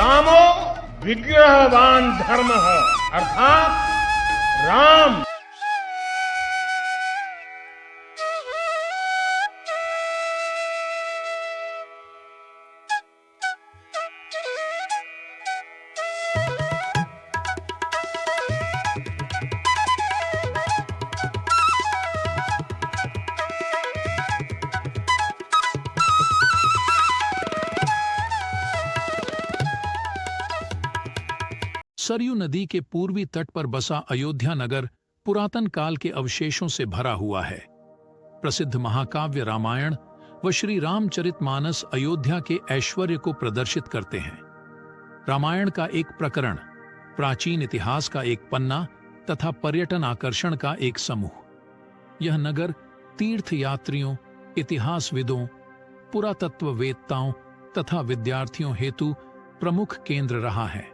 रामो विग्रहवान धर्म अर्थात राम सरयू नदी के पूर्वी तट पर बसा अयोध्या नगर पुरातन काल के अवशेषों से भरा हुआ है। प्रसिद्ध महाकाव्य रामायण व श्री रामचरितमानस अयोध्या के ऐश्वर्य को प्रदर्शित करते हैं। रामायण का एक प्रकरण, प्राचीन इतिहास का एक पन्ना तथा पर्यटन आकर्षण का एक समूह। यह नगर तीर्थयात्रियों, इतिहासविदों, पुरातत्ववेत्ताओं तथा विद्यार्थियों हेतु प्रमुख केंद्र रहा है।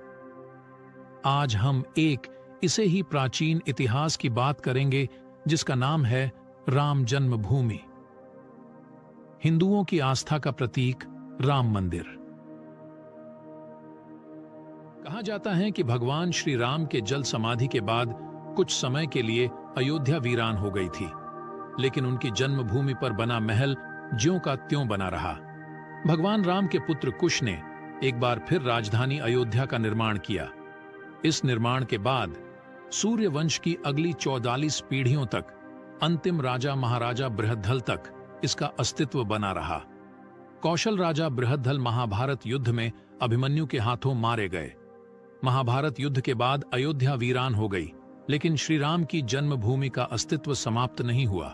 आज हम एक इसे ही प्राचीन इतिहास की बात करेंगे जिसका नाम है राम जन्मभूमि, हिंदुओं की आस्था का प्रतीक राम मंदिर। कहा जाता है कि भगवान श्री राम के जल समाधि के बाद कुछ समय के लिए अयोध्या वीरान हो गई थी, लेकिन उनकी जन्मभूमि पर बना महल ज्यों का त्यों बना रहा। भगवान राम के पुत्र कुश ने एक बार फिर राजधानी अयोध्या का निर्माण किया। इस निर्माण के बाद सूर्य वंश की अगली 44 पीढ़ियों तक, अंतिम राजा महाराजा बृहद्दल तक इसका अस्तित्व बना रहा। कौशल राजा बृहद्दल महाभारत युद्ध में अभिमन्यु के हाथों मारे गए। महाभारत युद्ध के बाद अयोध्या वीरान हो गई, लेकिन श्री राम की जन्मभूमि का अस्तित्व समाप्त नहीं हुआ।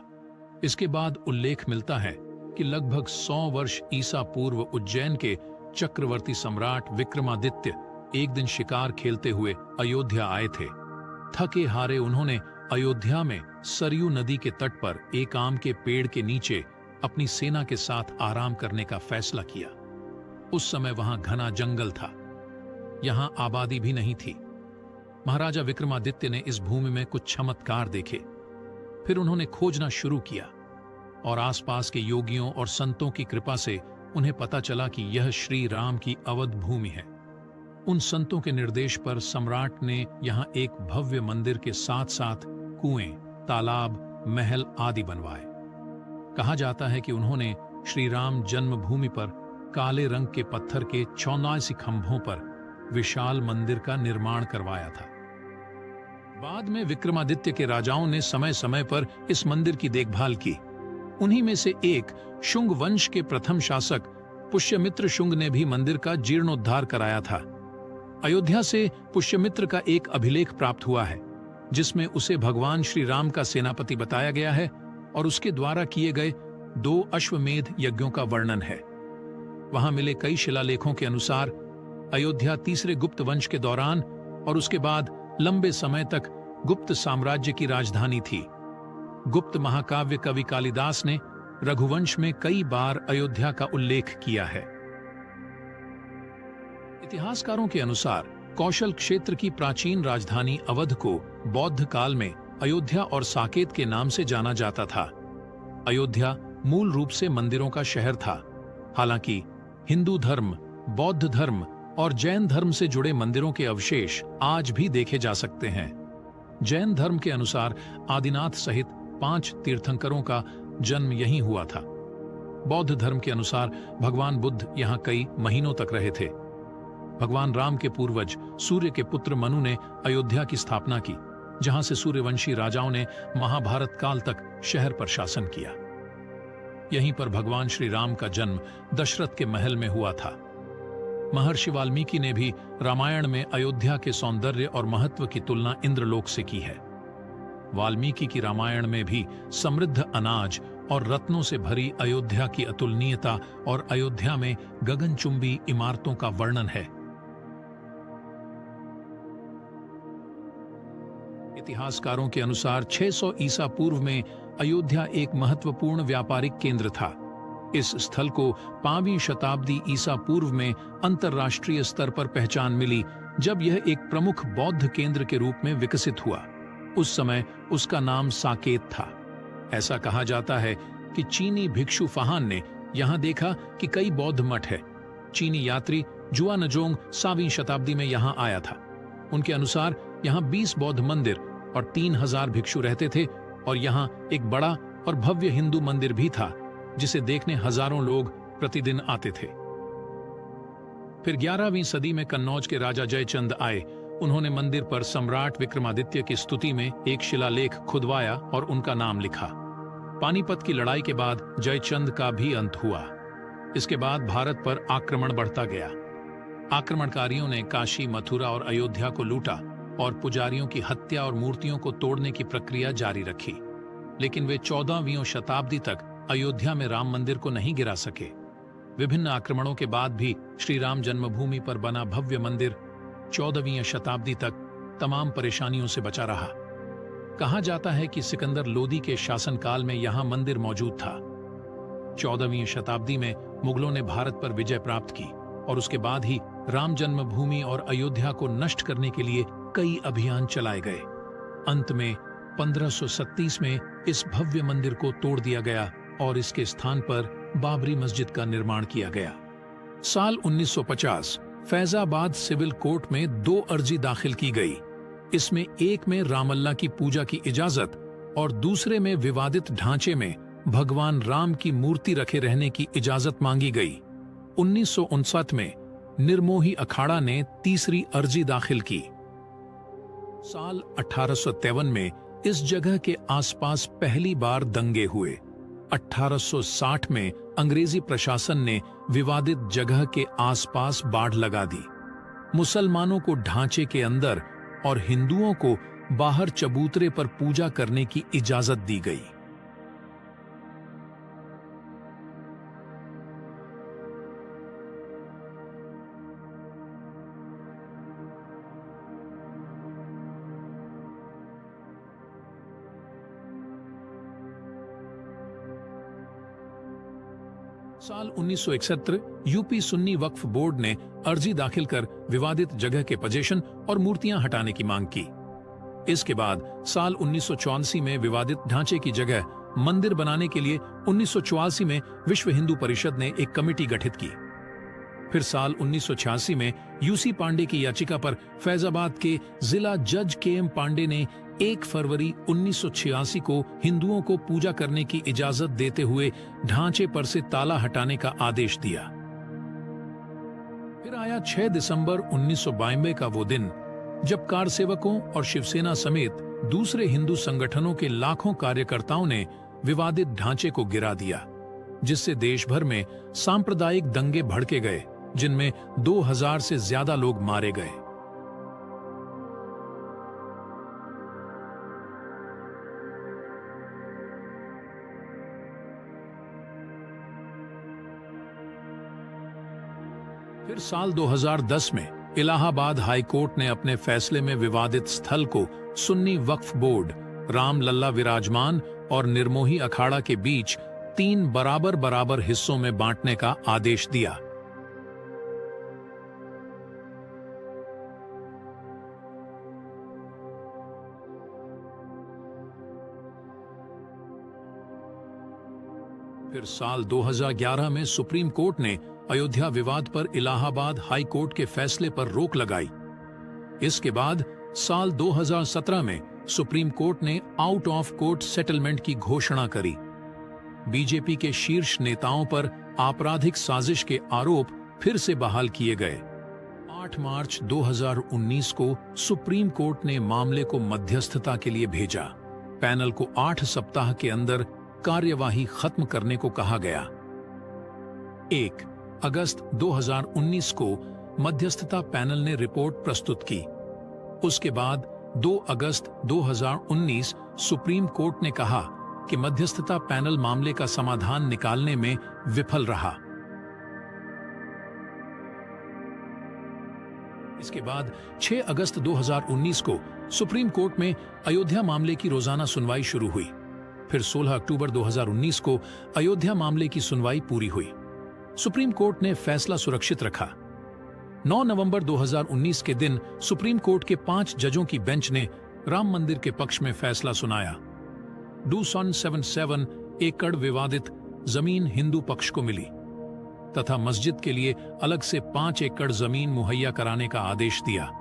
इसके बाद उल्लेख मिलता है कि लगभग 100 वर्ष ईसा पूर्व उज्जैन के चक्रवर्ती सम्राट विक्रमादित्य एक दिन शिकार खेलते हुए अयोध्या आए थे। थके हारे उन्होंने अयोध्या में सरयू नदी के तट पर एक आम के पेड़ के नीचे अपनी सेना के साथ आराम करने का फैसला किया। उस समय वहां घना जंगल था, यहां आबादी भी नहीं थी। महाराजा विक्रमादित्य ने इस भूमि में कुछ चमत्कार देखे। फिर उन्होंने खोजना शुरू किया और आसपास के योगियों और संतों की कृपा से उन्हें पता चला कि यह श्री राम की अवध भूमि है। उन संतों के निर्देश पर सम्राट ने यहां एक भव्य मंदिर के साथ साथ कुएं, तालाब, महल आदि बनवाए। कहा जाता है कि उन्होंने श्री राम जन्मभूमि पर काले रंग के पत्थर के 84 खंभों पर विशाल मंदिर का निर्माण करवाया था। बाद में विक्रमादित्य के राजाओं ने समय समय पर इस मंदिर की देखभाल की। उन्हीं में से एक शुंग वंश के प्रथम शासक पुष्यमित्र शुंग ने भी मंदिर का जीर्णोद्धार कराया था। अयोध्या से पुष्यमित्र का एक अभिलेख प्राप्त हुआ है, जिसमें उसे भगवान श्री राम का सेनापति बताया गया है और उसके द्वारा किए गए 2 अश्वमेध यज्ञों का वर्णन है। वहां मिले कई शिलालेखों के अनुसार अयोध्या तीसरे गुप्त वंश के दौरान और उसके बाद लंबे समय तक गुप्त साम्राज्य की राजधानी थी। गुप्त महाकाव्य कवि कालिदास ने रघुवंश में कई बार अयोध्या का उल्लेख किया है। इतिहासकारों के अनुसार कौशल क्षेत्र की प्राचीन राजधानी अवध को बौद्ध काल में अयोध्या और साकेत के नाम से जाना जाता था। अयोध्या मूल रूप से मंदिरों का शहर था। हालांकि हिंदू धर्म, बौद्ध धर्म और जैन धर्म से जुड़े मंदिरों के अवशेष आज भी देखे जा सकते हैं। जैन धर्म के अनुसार आदिनाथ सहित 5 तीर्थंकरों का जन्म यहीं हुआ था। बौद्ध धर्म के अनुसार भगवान बुद्ध यहाँ कई महीनों तक रहे थे। भगवान राम के पूर्वज सूर्य के पुत्र मनु ने अयोध्या की स्थापना की, जहां से सूर्यवंशी राजाओं ने महाभारत काल तक शहर पर शासन किया। यहीं पर भगवान श्री राम का जन्म दशरथ के महल में हुआ था। महर्षि वाल्मीकि ने भी रामायण में अयोध्या के सौंदर्य और महत्व की तुलना इंद्रलोक से की है। वाल्मीकि की रामायण में भी समृद्ध अनाज और रत्नों से भरी अयोध्या की अतुलनीयता और अयोध्या में गगनचुंबी इमारतों का वर्णन है। इतिहासकारों के अनुसार 600 ईसा पूर्व में अयोध्या एक महत्वपूर्ण व्यापारिक केंद्र था। इस स्थल को 5वीं शताब्दी ईसा पूर्व में अंतर्राष्ट्रीय स्तर पर पहचान मिली, जब यह एक प्रमुख बौद्ध केंद्र के रूप में विकसित हुआ। उस समय उसका नाम साकेत था। ऐसा कहा जाता है कि चीनी भिक्षु फाहान ने यहां देखा कि कई बौद्ध मठ है। चीनी यात्री जुआनजोंग 7वीं शताब्दी में यहां आया था। उनके अनुसार यहां 20 बौद्ध मंदिर और 3000 भिक्षु रहते थे और यहां एक बड़ा और भव्य हिंदू मंदिर भी था जिसे देखने हजारों लोग प्रतिदिन आते थे। फिर 11वीं सदी में कन्नौज के राजा जयचंद आए। उन्होंने मंदिर पर सम्राट विक्रमादित्य की स्तुति में एक शिलालेख खुदवाया और उनका नाम लिखा। पानीपत की लड़ाई के बाद जयचंद का भी अंत हुआ। इसके बाद भारत पर आक्रमण बढ़ता गया। आक्रमणकारियों ने काशी, मथुरा और अयोध्या को लूटा और पुजारियों की हत्या और मूर्तियों को तोड़ने की प्रक्रिया जारी रखी। लेकिन वे 14वीं शताब्दी तक अयोध्या में राम मंदिर को नहीं गिरा सके। विभिन्न आक्रमणों के बाद भी श्री राम जन्मभूमि पर बना भव्य मंदिर 14वीं शताब्दी तक तमाम परेशानियों से बचा रहा। कहा जाता है कि सिकंदर लोदी के शासनकाल में यहां मंदिर मौजूद था। 14वीं शताब्दी में मुगलों ने भारत पर विजय प्राप्त की और उसके बाद ही राम जन्मभूमि और अयोध्या को नष्ट करने के लिए कई अभियान चलाए गए। अंत में 1537 में इस भव्य मंदिर को तोड़ दिया गया और इसके स्थान पर बाबरी मस्जिद का निर्माण किया गया। साल 1950 फैजाबाद सिविल कोर्ट में 2 अर्जी दाखिल की गई। इसमें एक में रामलला की पूजा की इजाजत और दूसरे में विवादित ढांचे में भगवान राम की मूर्ति रखे रहने की इजाजत मांगी गई। 1959 में निर्मोही अखाड़ा ने तीसरी अर्जी दाखिल की। साल 1853 में इस जगह के आसपास पहली बार दंगे हुए। 1860 में अंग्रेजी प्रशासन ने विवादित जगह के आसपास बाड़ लगा दी। मुसलमानों को ढांचे के अंदर और हिंदुओं को बाहर चबूतरे पर पूजा करने की इजाजत दी गई। साल 1971 यूपी सुन्नी वक्फ बोर्ड ने अर्जी दाखिल कर विवादित जगह के पोजीशन और मूर्तियां हटाने की मांग की। इसके बाद साल 1984 में विवादित ढांचे की जगह मंदिर बनाने के लिए 1984 में विश्व हिंदू परिषद ने एक कमेटी गठित की। फिर साल 1986 में यूसी पांडे की याचिका पर फैजाबाद के जिला जज के.एम. पांडे ने 1 फरवरी 1986 को हिंदुओं को पूजा करने की इजाजत देते हुए ढांचे पर से ताला हटाने का आदेश दिया। फिर आया 6 दिसंबर 1992 का वो दिन जब कारसेवकों और शिवसेना समेत दूसरे हिंदू संगठनों के लाखों कार्यकर्ताओं ने विवादित ढांचे को गिरा दिया, जिससे देश भर में सांप्रदायिक दंगे भड़के गए, जिनमें 2000 से ज्यादा लोग मारे गए। फिर साल 2010 में इलाहाबाद हाई कोर्ट ने अपने फैसले में विवादित स्थल को सुन्नी वक्फ बोर्ड, रामलल्ला विराजमान और निर्मोही अखाड़ा के बीच 3 बराबर हिस्सों में बांटने का आदेश दिया। फिर साल 2011 में सुप्रीम कोर्ट ने अयोध्या विवाद पर इलाहाबाद हाई कोर्ट के फैसले पर रोक लगाई। इसके बाद साल 2017 में सुप्रीम कोर्ट ने आउट ऑफ कोर्ट सेटलमेंट की घोषणा करी। बीजेपी के शीर्ष नेताओं पर आपराधिक साजिश के आरोप फिर से बहाल किए गए। 8 मार्च 2019 को सुप्रीम कोर्ट ने मामले को मध्यस्थता के लिए भेजा। पैनल को 8 सप्ताह के अंदर कार्यवाही खत्म करने को कहा गया। 1 अगस्त 2019 को मध्यस्थता पैनल ने रिपोर्ट प्रस्तुत की। उसके बाद 2 अगस्त 2019 सुप्रीम कोर्ट ने कहा कि मध्यस्थता पैनल मामले का समाधान निकालने में विफल रहा। इसके बाद 6 अगस्त 2019 को सुप्रीम कोर्ट में अयोध्या मामले की रोजाना सुनवाई शुरू हुई। फिर 16 अक्टूबर 2019 को अयोध्या मामले की सुनवाई पूरी हुई। सुप्रीम कोर्ट ने फैसला सुरक्षित रखा। 9 नवंबर 2019 के दिन सुप्रीम कोर्ट के 5 जजों की बेंच ने राम मंदिर के पक्ष में फैसला सुनाया। 277 एकड़ विवादित जमीन हिंदू पक्ष को मिली। तथा मस्जिद के लिए अलग से 5 एकड़ जमीन मुहैया कराने का आदेश दिया।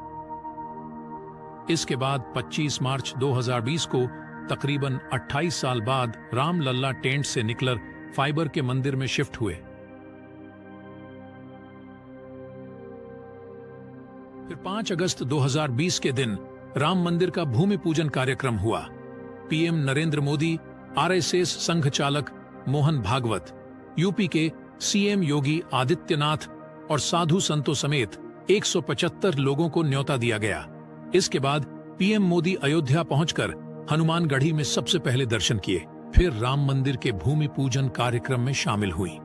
इसके बाद 25 मार्च 2020 को तकरीबन 28 साल बाद राम लल्ला टेंट से निकलकर फाइबर के मंदिर में शिफ्ट हुए। फिर 5 अगस्त 2020 के दिन राम मंदिर का भूमि पूजन कार्यक्रम हुआ। पीएम नरेंद्र मोदी, आरएसएस संघ चालक मोहन भागवत, यूपी के सीएम योगी आदित्यनाथ और साधु संतों समेत 175 लोगों को न्योता दिया गया। इसके बाद पीएम मोदी अयोध्या पहुंचकर हनुमानगढ़ी में सबसे पहले दर्शन किए, फिर राम मंदिर के भूमि पूजन कार्यक्रम में शामिल हुई।